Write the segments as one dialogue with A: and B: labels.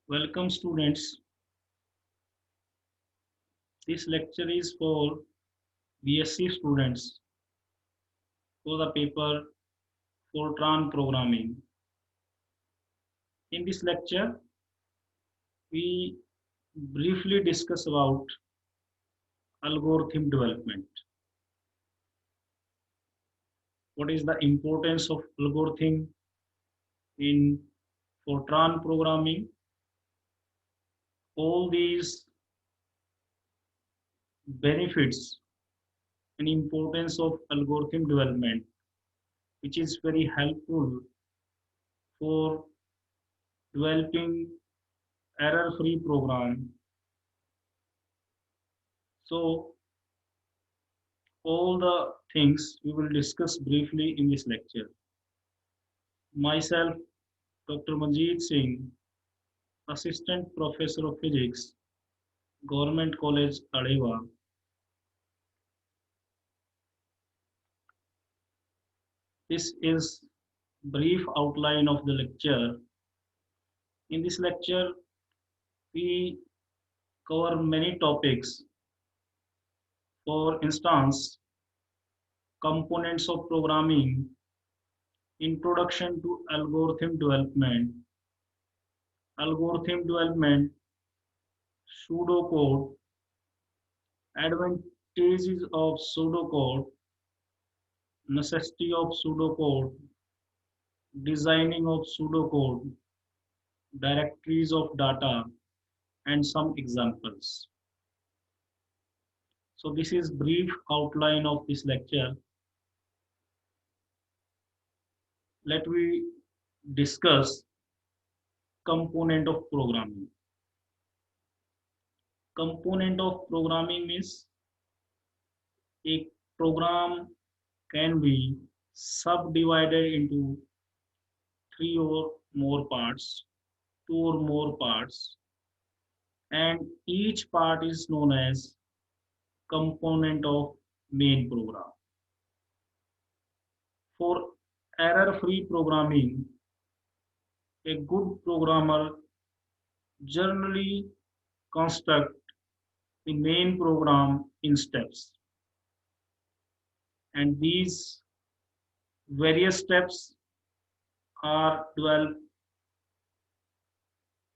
A: Welcome students. This lecture is for BSc students for the paper Fortran programming. In this lecture, we briefly discuss about algorithm development. What is the importance of algorithm in Fortran programming? All these benefits and importance of algorithm development, which is very helpful for developing error-free program. So all the things we will discuss briefly in this lecture. Myself, Dr. Manjeet Singh, Assistant Professor of Physics, Government College, Arewa. This is brief outline of the lecture. In this lecture, we cover many topics. For instance, components of programming, introduction to algorithm development, pseudocode, advantages of pseudocode, necessity of pseudocode, designing of pseudocode, directories of data, and some examples. So this is brief outline of this lecture. Let we discuss component of programming. Component of programming means a program can be subdivided into three or more parts, two or more parts, and each part is known as component of main program. For error-free programming, a good programmer generally construct the main program in steps, and these various steps are developed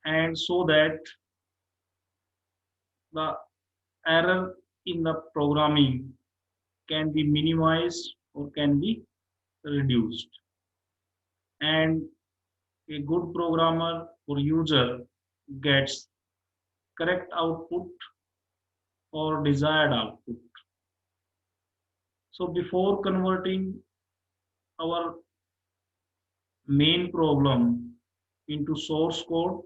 A: and so that the error in the programming can be minimized or can be reduced, and a good programmer or user gets correct output or desired output. So before converting our main problem into source code,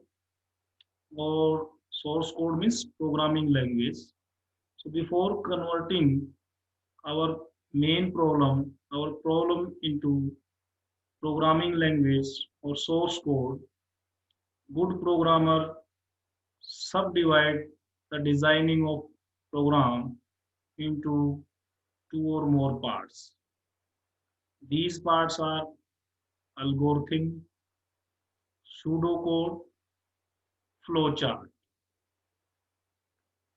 A: or source code means programming language. So before converting our our problem into programming language or source code, good programmer subdivide the designing of program into two or more parts. These parts are algorithm, pseudocode, flowchart.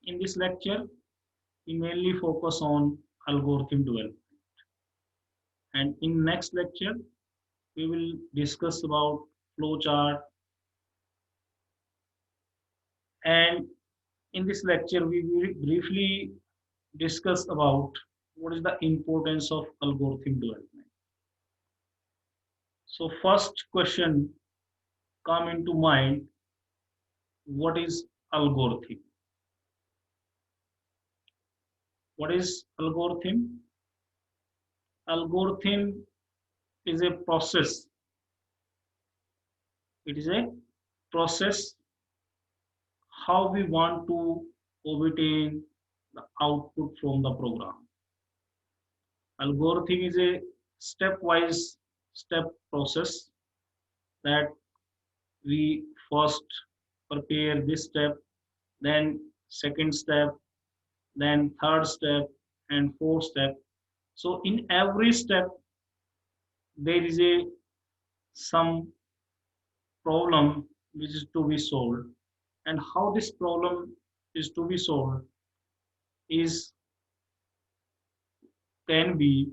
A: In this lecture, we mainly focus on algorithm development. And in next lecture, we will discuss about flowchart. And in this lecture, we will briefly discuss about what is the importance of algorithm development. So first question come into mind, what is algorithm? What is algorithm? Algorithm is a process. It is a process how we want to obtain the output from the program. Algorithm is a stepwise step process that we first prepare this step, then second step, then third step, and fourth step. So in every step, there is a some problem which is to be solved. and how this problem is to be solved is can be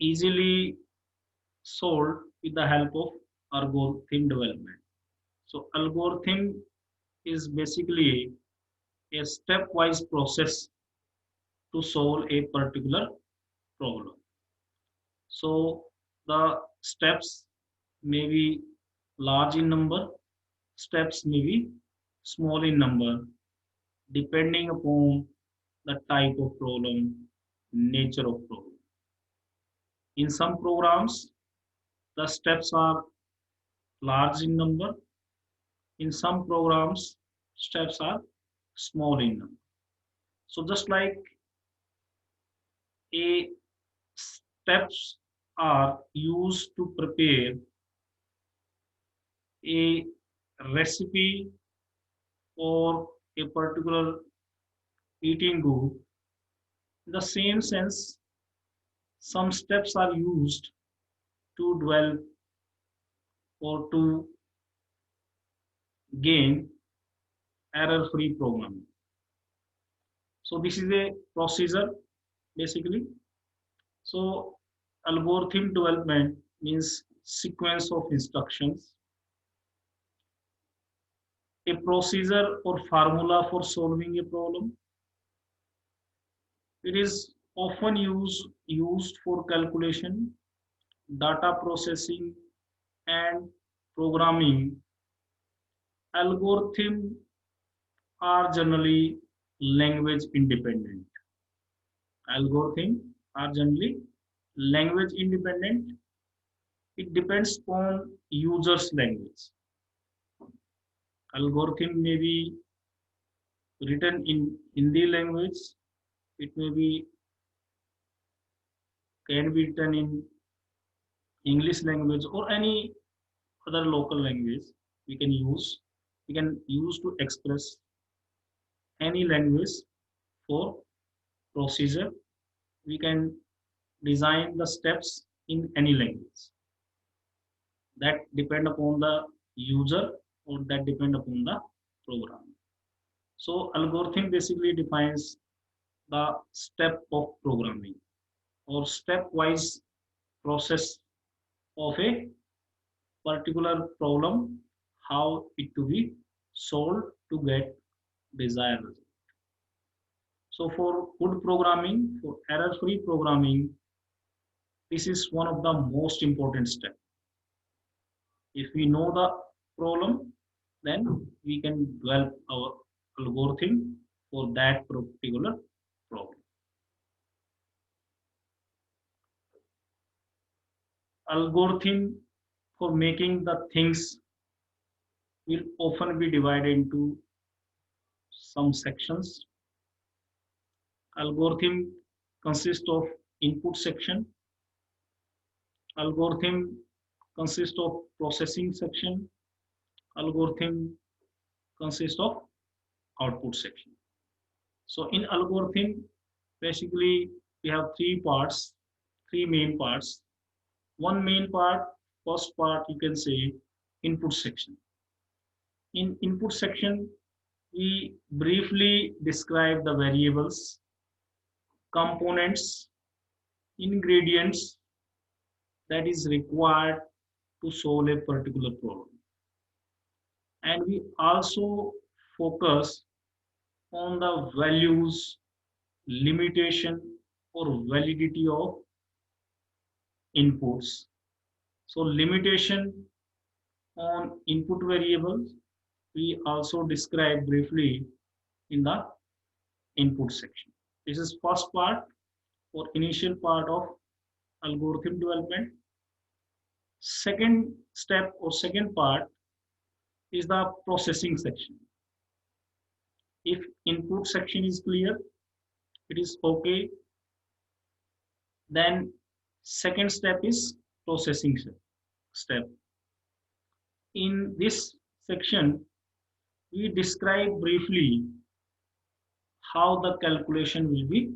A: easily solved with the help of algorithm development. So algorithm is basically a stepwise process to solve a particular problem. So the steps may be large in number, steps may be small in number, depending upon the type of problem, nature of problem. In some programs, the steps are large in number. In some programs, steps are small in number. So just like a steps are used to prepare a recipe or a particular eating good, in the same sense, some steps are used to develop or to gain error-free programming. So this is a procedure basically. So algorithm development means sequence of instructions, a procedure or formula for solving a problem. It is often used for calculation, data processing, and programming. Algorithms are generally language independent. Algorithms are generally language independent. It depends on user's language. Algorithm may be written in Hindi language. It may be can be written in English language or any other local language we can use. We can use to express any language for procedure. We can design the steps in any language. That depend upon the user or that depend upon the program. So algorithm basically defines the step of programming or stepwise process of a particular problem, how it to be solved to get desired result. So for good programming, for error-free programming, this is one of the most important steps. If we know the problem, then we can develop our algorithm for that particular problem. Algorithm for making the things will often be divided into some sections. Algorithm consists of input section. Algorithm consists of processing section. Algorithm consists of output section. So in algorithm, basically we have three main parts. One main part, first part you can say input section. In input section, we briefly describe the variables, components, ingredients that is required to solve a particular problem. And we also focus on the values, limitation, or validity of inputs. So limitation on input variables, we also describe briefly in the input section. This is first part or initial part of algorithm development. Second step or second part is the processing section. If input section is clear, it is okay. Then second step is processing step. In this section, we describe briefly how the calculation will be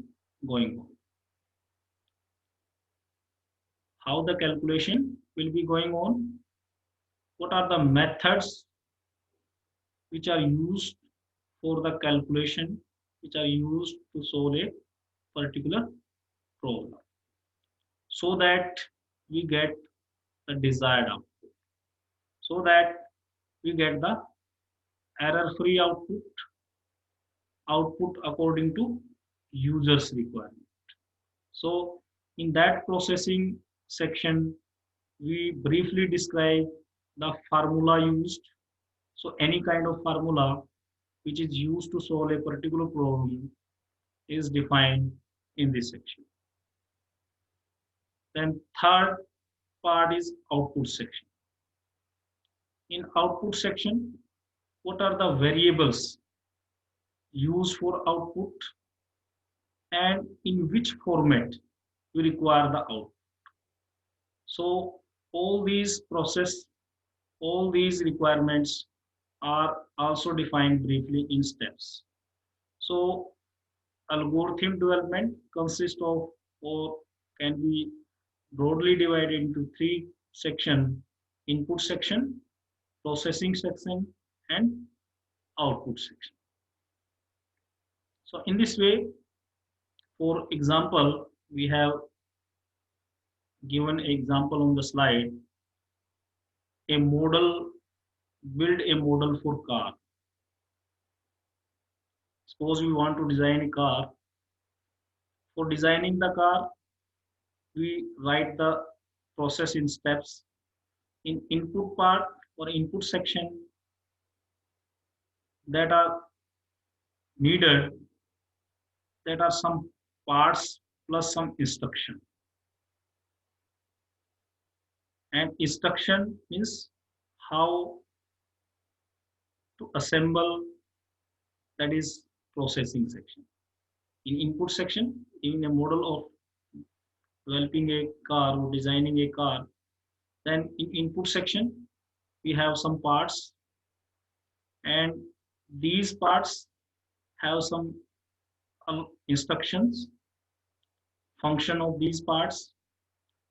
A: going on. How the calculation will be going on. what are the methods which are used for the calculation, which are used to solve a particular problem, so that we get the desired output, so that we get the error-free output according to user's requirement. So in that processing section, we briefly describe the formula used. So any kind of formula which is used to solve a particular problem is defined in this section. Then third part is output section. In output section, what are the variables used for output and in which format we require the output. So all these all these requirements are also defined briefly in steps. So algorithm development consists of, or can be broadly divided into three sections: input section, processing section, and output section. So in this way, for example, we have given example on the slide, a model, build a model for car. Suppose we want to design a car. For designing the car, we write the process in steps. In input part or input section that are needed, that are some parts plus some instruction. And instruction means how to assemble, that is processing section. In input section, in a model of developing a car or designing a car, then in input section, we have some parts, and these parts have some instructions, function of these parts.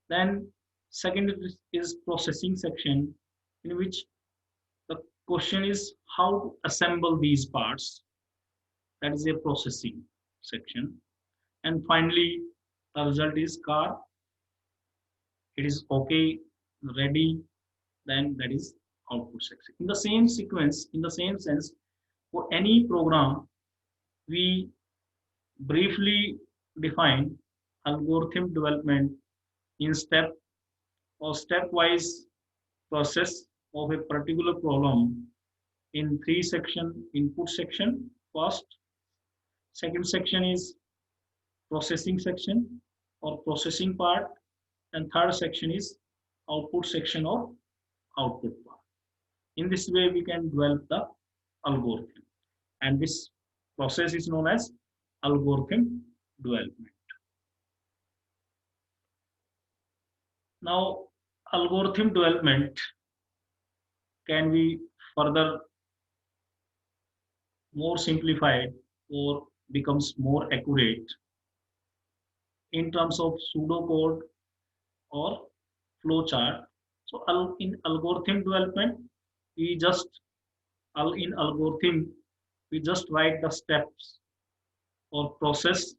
A: Then second is processing section, in which the question is how to assemble these parts. That is a processing section. And finally, the result is car. It is okay, ready, then that is output section. In the same sequence, in the same sense, for any program, we briefly define algorithm development in step or stepwise process of a particular problem in three section: input section first, second section is processing section or processing part, and third section is output section or output part. In this way, we can develop the algorithm, and this process is known as algorithm development. Now, algorithm development can be further more simplified or becomes more accurate in terms of pseudocode or flowchart. So in algorithm development, we just in algorithm we just write the steps or process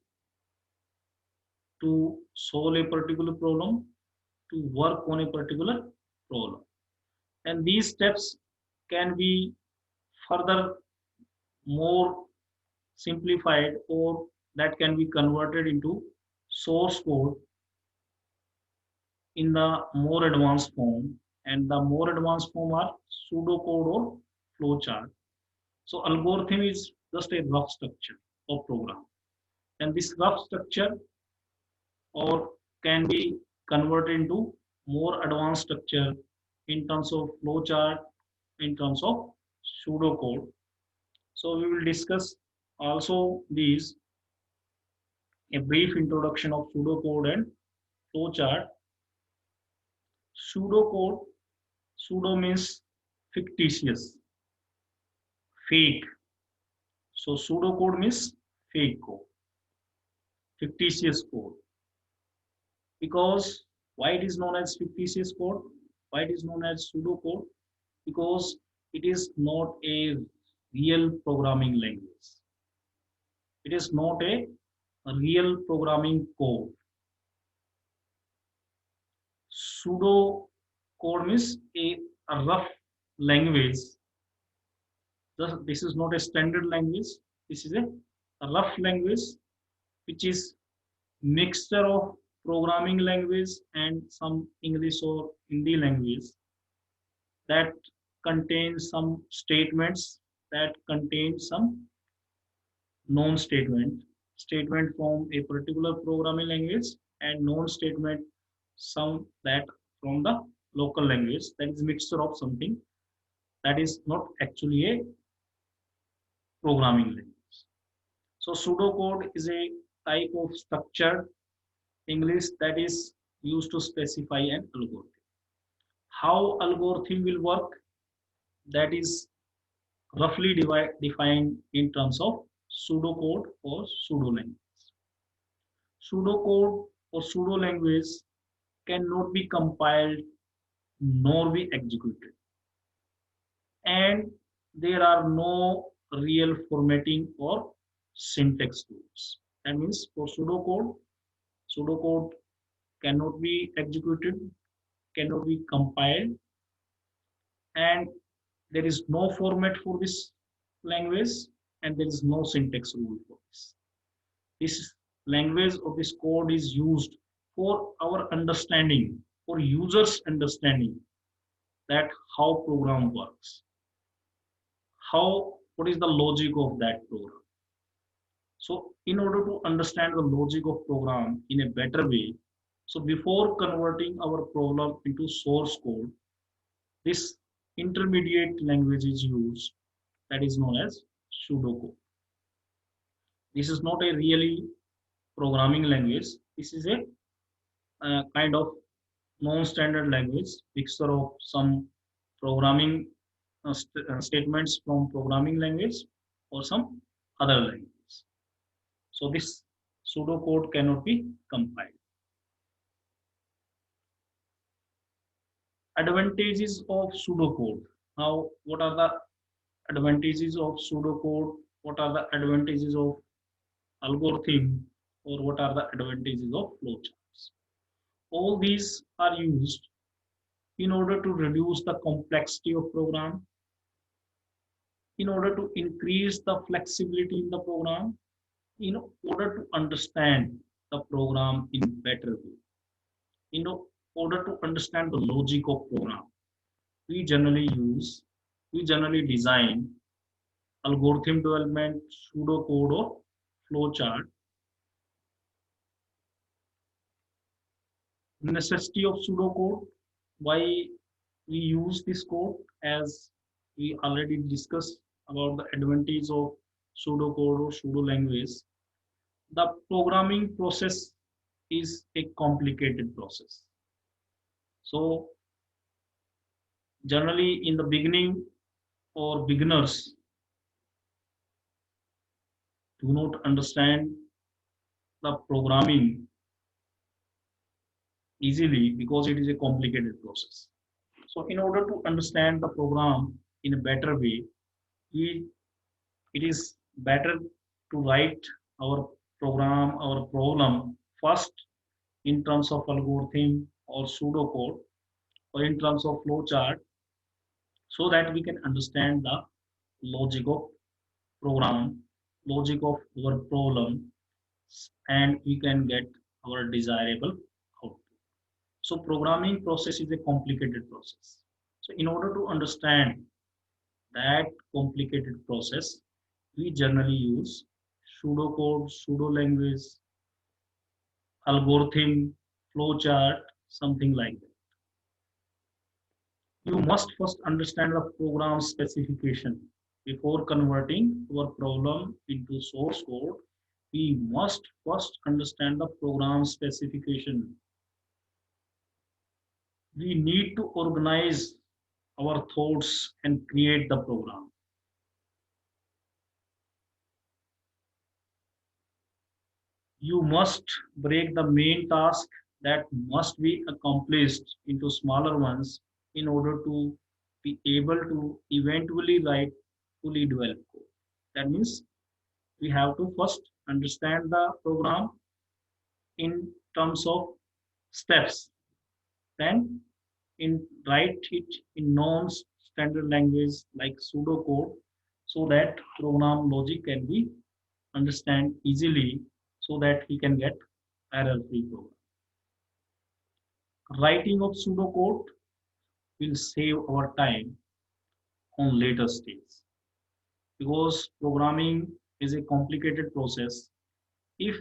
A: to solve a particular problem, to work on a particular problem. And these steps can be further more simplified, or that can be converted into source code in the more advanced form. And the more advanced form are pseudocode or flowchart. So algorithm is just a rough structure of program. And this rough structure or can be converted into more advanced structure in terms of flowchart, in terms of pseudocode. So we will discuss also these, a brief introduction of pseudocode and flowchart. Pseudocode, pseudo means fictitious, fake. So pseudocode means fake code, fictitious code. Because why it is known as fictitious code? Why it is known as pseudocode? because it is not a real programming language. It is not a real programming code. Pseudo code means a rough language. This is not a standard language. This is a rough language which is mixture of programming language and some English or Hindi language that contains some statements, that contains some non-statement from a particular programming language, and non-statement some that from the local language, that is mixture of something that is not actually a programming language. So pseudocode is a type of structured English that is used to specify an algorithm. How algorithm will work, that is roughly defined in terms of pseudocode or pseudo language. Pseudocode or pseudo language cannot be compiled nor be executed, and there are no real formatting or syntax tools. That means for pseudocode cannot be executed, cannot be compiled, and there is no format for this language, and there is no syntax rule for this. This language or this code is used for our understanding, for users understanding that how program works, how what is the logic of that program. So in order to understand the logic of program in a better way, so before converting our program into source code, this intermediate language is used, that is known as pseudocode. This is not a really programming language. This is a kind of non-standard language, mixture of some programming statements from programming language or some other language. So this pseudocode cannot be compiled. Advantages of pseudocode. Now, what are the advantages of pseudocode? What are the advantages of algorithm? Or what are the advantages of flowcharts? All these are used in order to reduce the complexity of program, in order to increase the flexibility in the program, in order to understand the program in better way, in order to understand the logic of program. We generally design algorithm development, pseudocode or flowchart. Necessity of pseudocode, why we use this code, as we already discussed about the advantage of pseudocode or pseudo language. The programming process is a complicated process. So generally in the beginning, or beginners do not understand the programming easily because it is a complicated process. So in order to understand the program in a better way, it is better to write our program, our problem first in terms of algorithm or pseudocode or in terms of flowchart, so that we can understand the logic of program, logic of our problem, and we can get our desirable output. So programming process is a complicated process. So in order to understand that complicated process, we generally use pseudocode, pseudo language, algorithm, flowchart, something like that. You must first understand the program specification before converting our problem into source code. We must first understand the program specification. We need to organize our thoughts and create the program. You must break the main task that must be accomplished into smaller ones in order to be able to eventually write fully developed code. That means we have to first understand the program in terms of steps, then write it in non-standard language like pseudocode so that program logic can be understand easily so that we can get error-free program. Writing of pseudocode will save our time on later stage because programming is a complicated process. If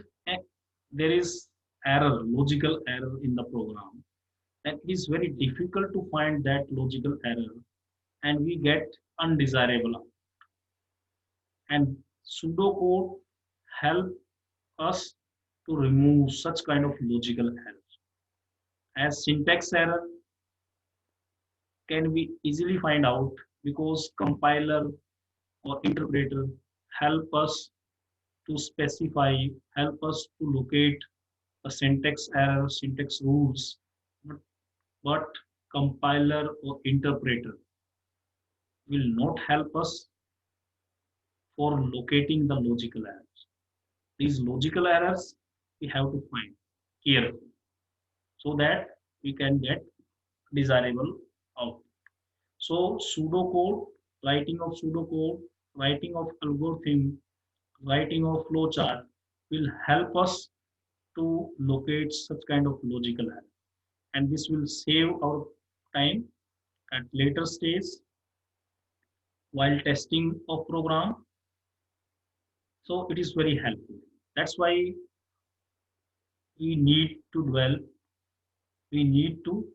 A: there is error, logical error in the program, then it is very difficult to find that logical error and we get undesirable outcome. And pseudocode help us to remove such kind of logical errors. As syntax error can be easily find out because compiler or interpreter help us to specify, help us to locate the syntax error, syntax rules, but, but compiler or interpreter will not help us for locating the logical errors. These logical errors we have to find carefully so that we can get desirable output. So pseudocode, writing of pseudocode, writing of algorithm, writing of flowchart will help us to locate such kind of logical error. And this will save our time at later stage while testing of program. So it is very helpful. That's why we need to develop, we need to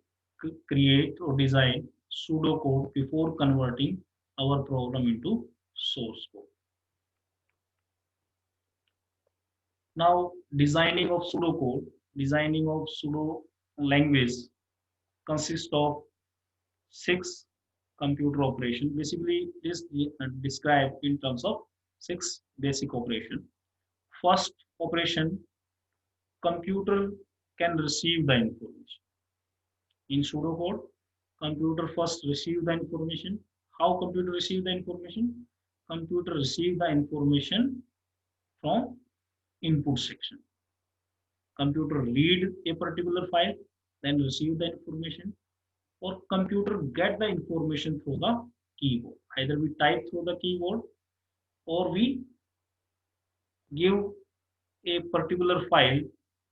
A: create or design pseudocode before converting our program into source code. Now, designing of pseudocode, designing of pseudo language consists of 6 computer operations. Basically, this is described in terms of 6 basic operations. First operation, computer can receive the information. In pseudocode, computer first receive the information. How computer receive the information? Computer receive the information from input section. Computer read a particular file, then receive the information, or computer get the information through the keyboard. Either we type through the keyboard or we give a particular file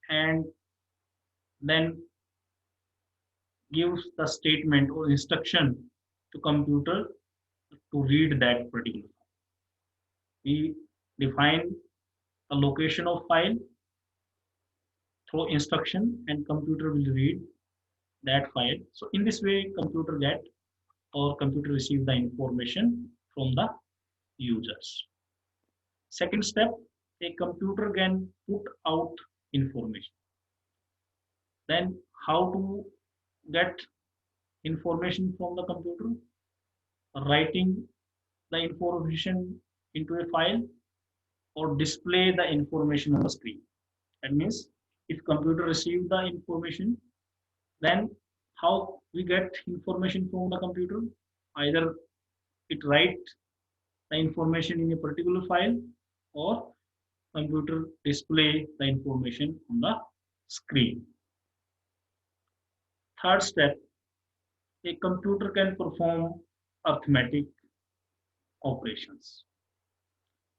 A: and then gives the statement or instruction to computer to read that particular file. We define a location of file through instruction and computer will read that file. So in this way, computer get or computer receive the information from the users. Second step, a computer can put out information. Then how to get information from the computer? Writing the information into a file or display the information on the screen. That means if computer receive the information, then how we get information from the computer? Either it write the information in a particular file or computer display the information on the screen. Third step, a computer can perform arithmetic operations.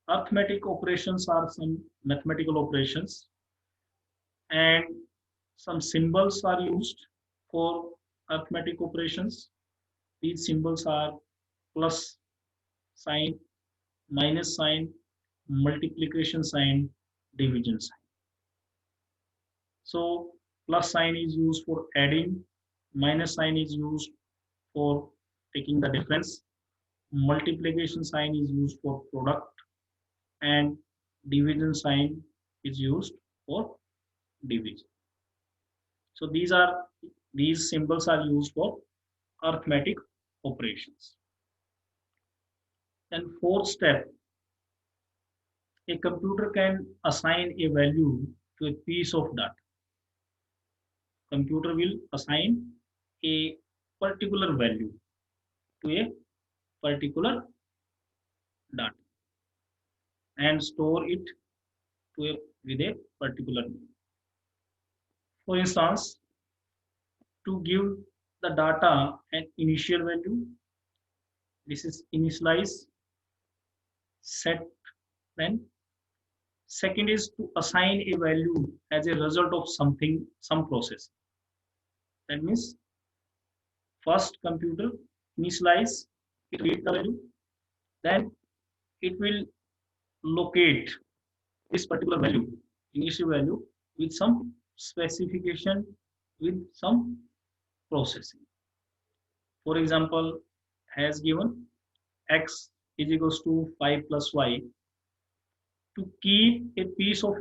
A: Arithmetic operations are some mathematical operations and some symbols are used for arithmetic operations. These symbols are plus sign, minus sign, multiplication sign, division sign. So plus sign is used for adding, minus sign is used for taking the difference, multiplication sign is used for product, and division sign is used for division. So these symbols are used for arithmetic operations. And fourth step, a computer can assign a value to a piece of data. Computer will assign a particular value to a particular data and store it to a, with a particular name. For instance, to give the data an initial value, this is initialize set. Then second is to assign a value as a result of something, some process. That means first computer initialize, it read the value, then it will locate this particular value, initial value, with some specification, with some processing. For example, has given x is equals to 5 plus y. To keep a piece of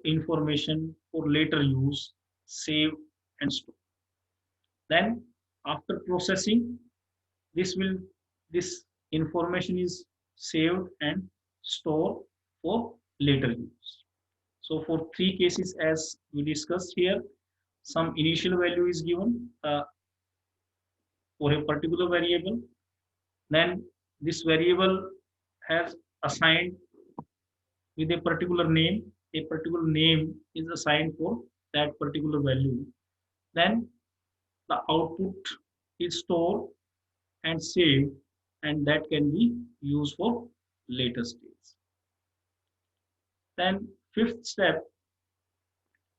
A: information for later use, save and store. Then after processing, this will this information is saved and stored for later use. So for three cases as we discussed here, some initial value is given for a particular variable. Then this variable has assigned with a particular name. A particular name is assigned for that particular value. Then the output is stored and saved, and that can be used for later stages. Then fifth step,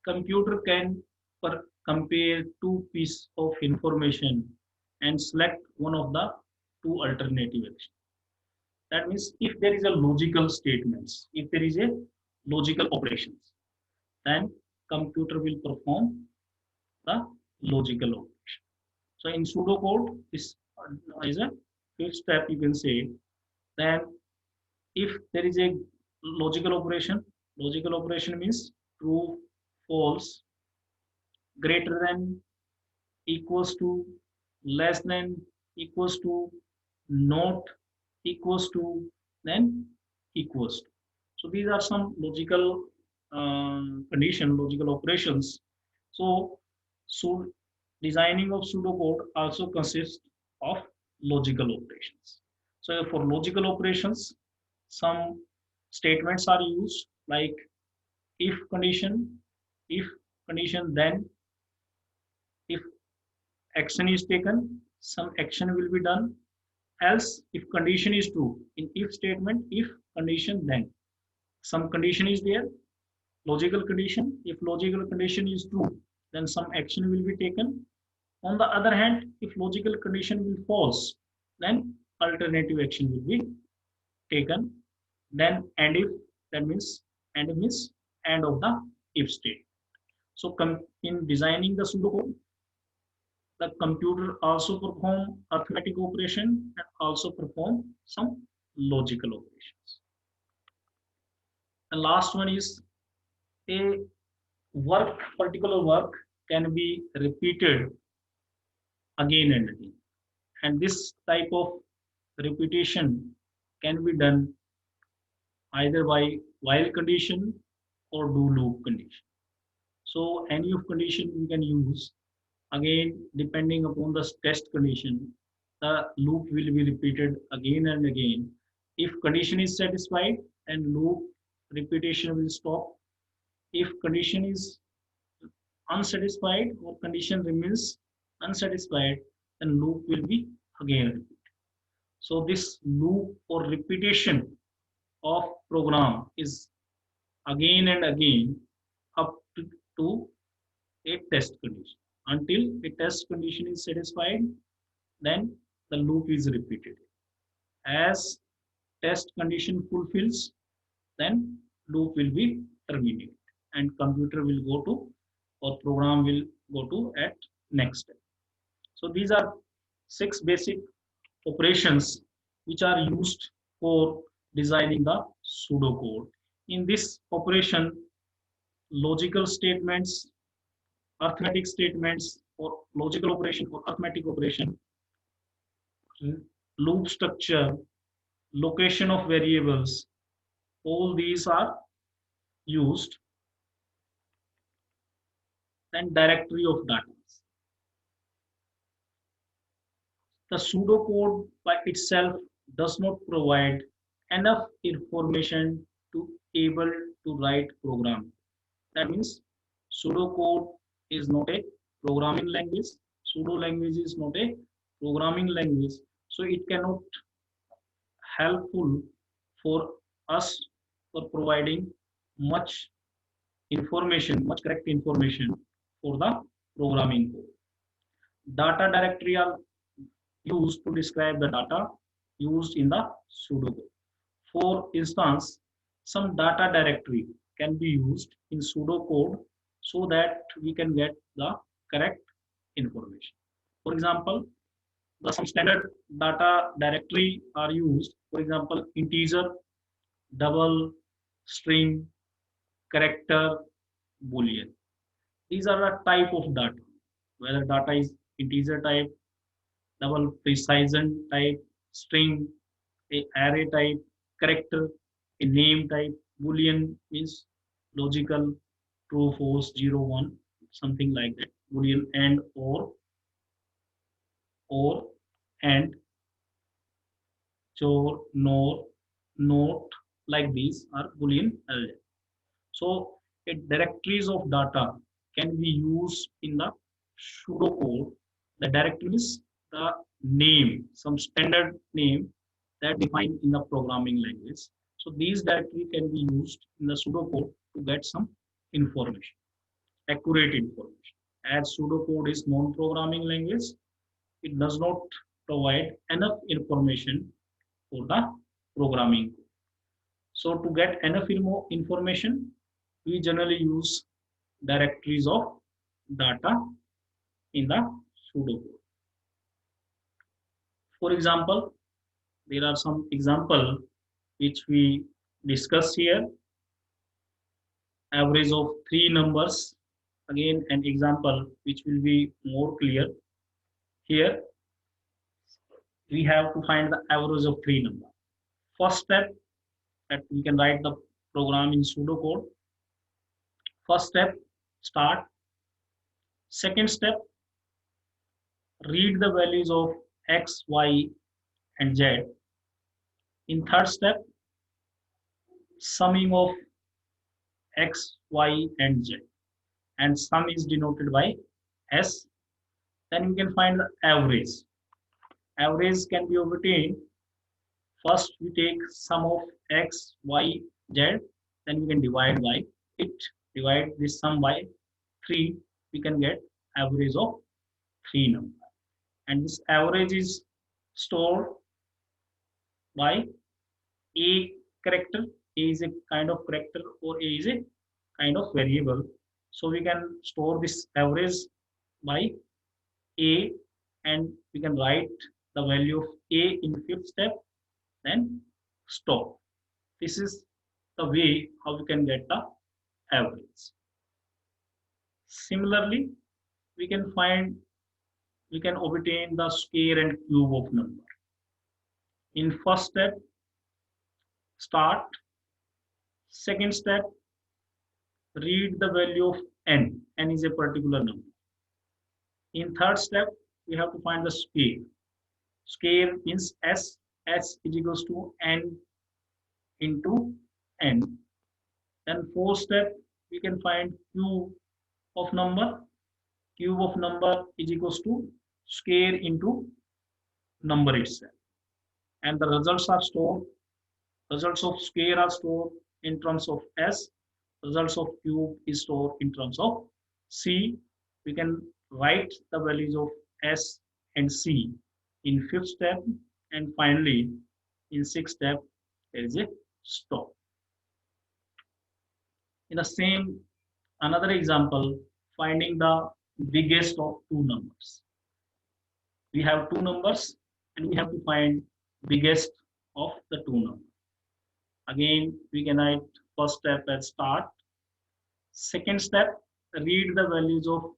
A: computer can compare two pieces of information and select one of the two alternative actions. That means if there is a logical statements, if there is a logical operations, then computer will perform the logical operation. So in pseudocode, this is a fifth step, you can say. Then if there is a logical operation means true, false, greater than, equals to, less than, equals to, not, equals to, then equals to. So these are some logical logical operations. So designing of pseudocode also consists of logical operations. So for logical operations, some statements are used like if condition, if condition, then if action is taken, some action will be done. Else, if condition is true, in if statement, if condition, then some condition is there, logical condition. If logical condition is true, then some action will be taken. On the other hand, if logical condition will false, then alternative action will be taken. Then and if, that means end of the if state. So in designing the pseudocode, the computer also perform arithmetic operation and also perform some logical operations. The last one is a particular work can be repeated again and again. And this type of repetition can be done either by while condition or do loop condition. So any of condition we can use. Again, depending upon the test condition, the loop will be repeated again and again. If condition is satisfied, then loop repetition will stop. If condition is unsatisfied or condition remains unsatisfied, then loop will be again repeated. So this loop or repetition of program is again and again up to a test condition. Until a test condition is satisfied, then the loop is repeated. As test condition fulfills, then loop will be terminated and computer will go to or program will go to at next step. So these are 6 basic operations which are used for designing the pseudocode. In this operation, logical statements, arithmetic statements, or logical operation or arithmetic operation, loop structure, location of variables, all these are used, and directory of data. The pseudocode by itself does not provide enough information to able to write program. That means pseudocode is not a programming language. Pseudo language is not a programming language. So it cannot helpful for us for providing much information, much correct information for the programming code. Data directory are used to describe the data used in the pseudocode. For instance, some data directory can be used in pseudocode so that we can get the correct information. For example, some standard data directory are used. For example, integer, double, string, character, boolean. These are the type of data. Whether data is integer type, double precision type, string, a array type, character, a name type, boolean means logical, true, false, 0, 1, something like that. Boolean and or and chor, nor, not, like these are boolean array. So a directories of data can be used in the pseudocode. The directory is the name, some standard name that defined in the programming language. So these directory can be used in the pseudocode to get some information, accurate information. As pseudocode is non-programming language, it does not provide enough information for the programming. So to get enough information, we generally use directories of data in the pseudocode. For example, there are some example which we discuss here. Average of three numbers. Again, an example which will be more clear. Here, we have to find the average of three numbers. First step, that we can write the program in pseudocode. First step, start. Second step, read the values of x, y, and z. In third step, summing of x, y, and z. And sum is denoted by s. Then we can find the average. Average can be obtained. First, we take sum of x, y, z. Then we can divide by it. Divide this sum by 3. We can get average of 3 numbers. And this average is stored by a character. A is a kind of character or A is a kind of variable. So we can store this average by A and we can write the value of A in fifth step, then stop. This is the way how we can get the average. Similarly, we can obtain the square and cube of number. In first step, start. Second step, read the value of n. N is a particular number. In third step, we have to find the square. Square means s. S is equals to n into n. Then fourth step, we can find cube of number. Cube of number is equals to square into number itself. And the results are stored. Results of square are stored in terms of s. Results of cube is stored in terms of c. We can write the values of s and c in fifth step, and finally in sixth step there is a stop. In the same another example, finding the biggest of two numbers. We have two numbers and we have to find biggest of the two numbers. Again, we can write first step as start. Second step, read the values of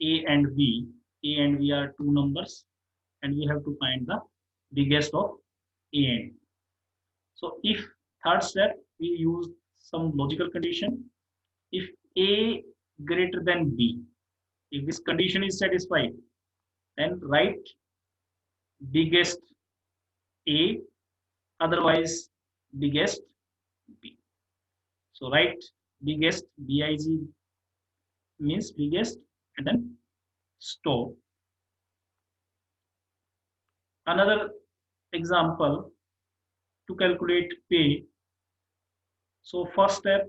A: A and B. A and B are two numbers and we have to find the biggest of A and B. So if third step, we use some logical condition. If A greater than B, if this condition is satisfied, then write biggest A, otherwise biggest B. So write biggest, BIG means biggest, and then store. Another example to calculate pay. So first step,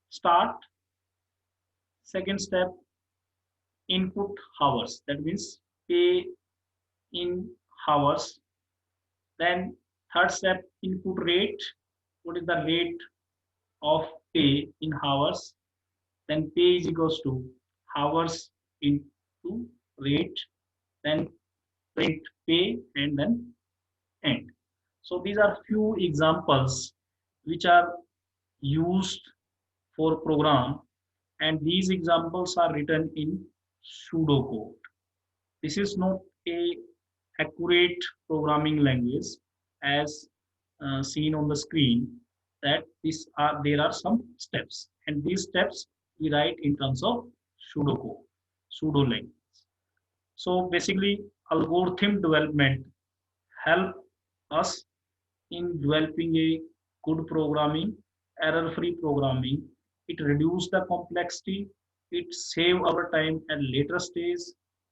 A: start. Second step, input hours. That means pay in hours. Then third step, input rate. What is the rate of pay in hours? Then pay is equals to hours into rate. Then print pay and then end. So these are few examples which are used for program, and these examples are written in pseudocode. This is not a accurate programming language as seen on the screen, that there are some steps, and these steps we write in terms of pseudocode, pseudo language. So basically, algorithm development help us in developing a good programming, error-free programming. It reduce the complexity. It save our time at later stage.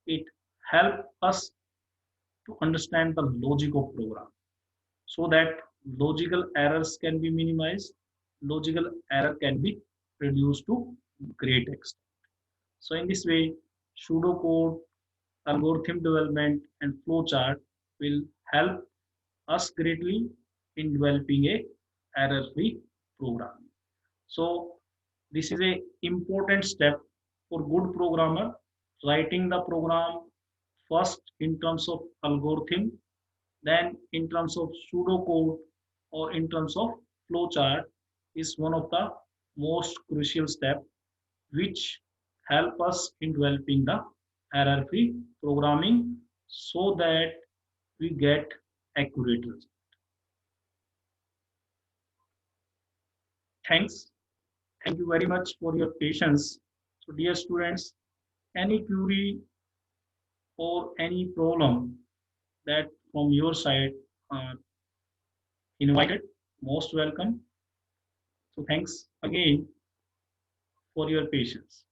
A: It help us to understand the logic of program so that logical errors can be minimized. Logical error can be reduced to great extent. So in this way, pseudocode, algorithm development, and flowchart will help us greatly in developing a error-free program. So this is a important step for good programmer. Writing the program first in terms of algorithm, then in terms of pseudocode or in terms of flowchart is one of the most crucial step which help us in developing the error-free programming so that we get accurate results. Thanks. Thank you very much for your patience. So dear students, any query or any problem that from your side invited, most welcome. So thanks again for your patience.